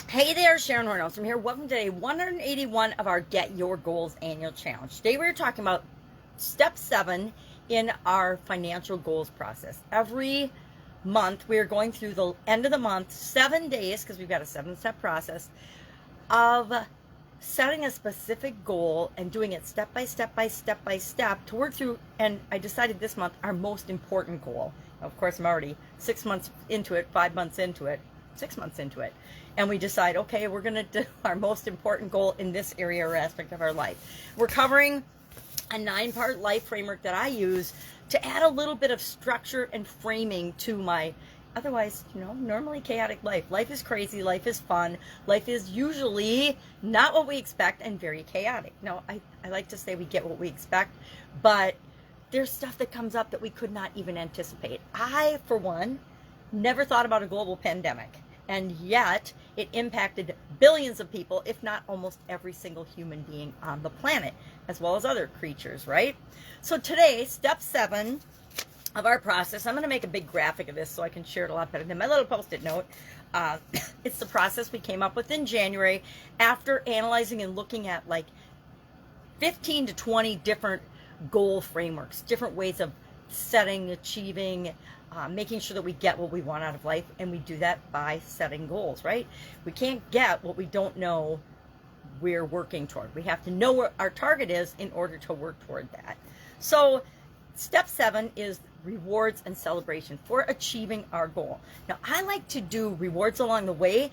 Hey there, Sharon Horne-Ellstrom here. Welcome to day 181 of our Get Your Goals annual challenge. Today we're talking about step 7 in our financial goals process. Every month we are going through the end of the month, 7 days, because we've got a 7-step process of setting a specific goal and doing it step by step to work through. And I decided this month our most important goal. Of course, I'm already 6 months into it, 5 months into it, 6 months into it, and we decide, okay, we're going to do our most important goal in this area or aspect of our life. We're covering a 9-part life framework that I use to add a little bit of structure and framing to my otherwise, normally chaotic life. Life is crazy, life is fun, life is usually not what we expect and very chaotic. Now, I like to say we get what we expect, but there's stuff that comes up that we could not even anticipate. I, for one, never thought about a global pandemic. And yet, it impacted billions of people, if not almost every single human being on the planet, as well as other creatures, right? So today, step 7 of our process, I'm going to make a big graphic of this so I can share it a lot better than my little Post-it note. It's the process we came up with in January after analyzing and looking at like 15 to 20 different goal frameworks, different ways of setting, achieving, making sure that we get what we want out of life, and we do that by setting goals, right? We can't get what we don't know we're working toward. We have to know what our target is in order to work toward that. So step 7 is rewards and celebration for achieving our goal. Now, I like to do rewards along the way,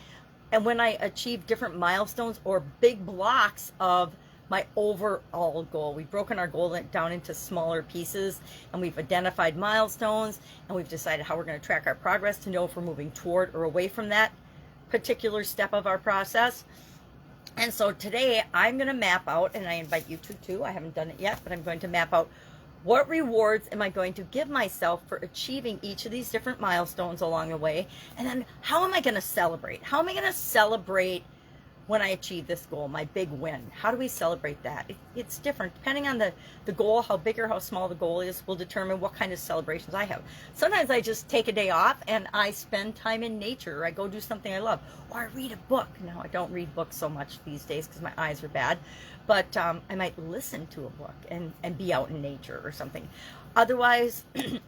and when I achieve different milestones or big blocks of my overall goal. We've broken our goal down into smaller pieces, and we've identified milestones, and we've decided how we're going to track our progress to know if we're moving toward or away from that particular step of our process. And so today I'm going to map out, and I invite you to too. I haven't done it yet, but I'm going to map out what rewards am I going to give myself for achieving each of these different milestones along the way, and then how am I going to celebrate? How am I going to celebrate when I achieve this goal, my big win? How do we celebrate that? It's different. Depending on the goal, how big or how small the goal is, will determine what kind of celebrations I have. Sometimes I just take a day off and I spend time in nature, or I go do something I love, or I read a book. No, I don't read books so much these days because my eyes are bad, but I might listen to a book and be out in nature or something. Otherwise,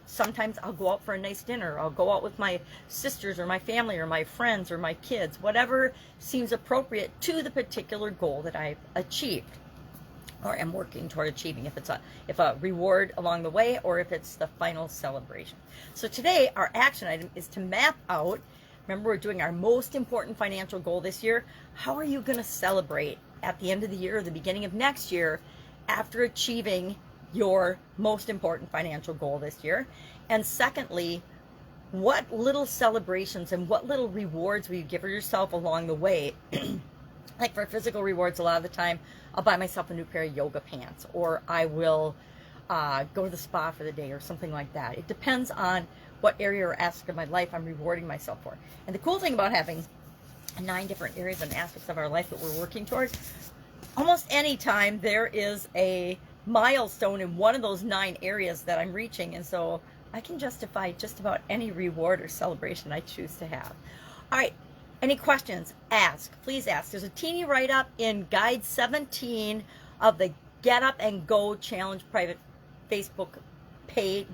sometimes I'll go out for a nice dinner. I'll go out with my sisters or my family or my friends or my kids, whatever seems appropriate to the particular goal that I've achieved or am working toward achieving, if a reward along the way or if it's the final celebration. So today, our action item is to map out, remember we're doing our most important financial goal this year. How are you going to celebrate at the end of the year or the beginning of next year after achieving your most important financial goal this year? And secondly, what little celebrations and what little rewards will you give yourself along the way? Like for physical rewards, a lot of the time I'll buy myself a new pair of yoga pants, or I will go to the spa for the day or something like that. It depends on what area or aspect of my life I'm rewarding myself for. And the cool thing about having 9 different areas and aspects of our life that we're working towards, almost any time there is a milestone in one of those 9 areas that I'm reaching, and so I can justify just about any reward or celebration I choose to have. All right, any questions? Ask, please ask. There's a teeny write-up in Guide 17 of the Get Up and Go Challenge private Facebook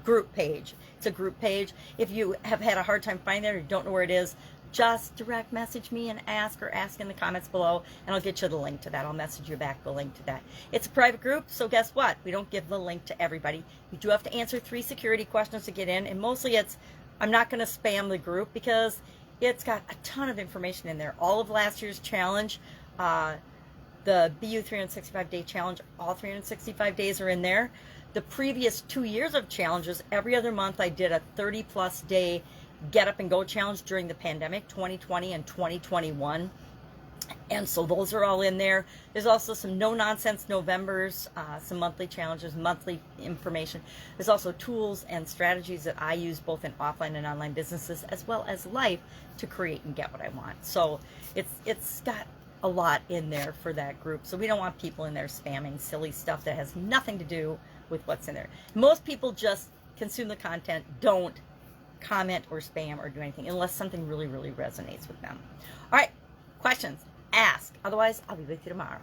group page. It's a group page. If you have had a hard time finding it or don't know where it is, just direct message me and ask, or ask in the comments below, and I'll get you the link to that. I'll message you back the link to that. It's a private group, so guess what? We don't give the link to everybody. You do have to answer 3 security questions to get in, and mostly I'm not going to spam the group because it's got a ton of information in there. All of last year's challenge, the BU 365-day challenge, all 365 days are in there. The previous 2 years of challenges, every other month I did a 30-plus day Get Up and Go challenge during the pandemic, 2020 and 2021. And so those are all in there. There's also some no-nonsense Novembers, some monthly challenges, monthly information. There's also tools and strategies that I use both in offline and online businesses, as well as life, to create and get what I want. So it's got a lot in there for that group. So we don't want people in there spamming silly stuff that has nothing to do with what's in there. Most people just consume the content, don't comment or spam or do anything unless something really, really resonates with them. All right, questions? questions, ask. Otherwise, I'll be with you tomorrow.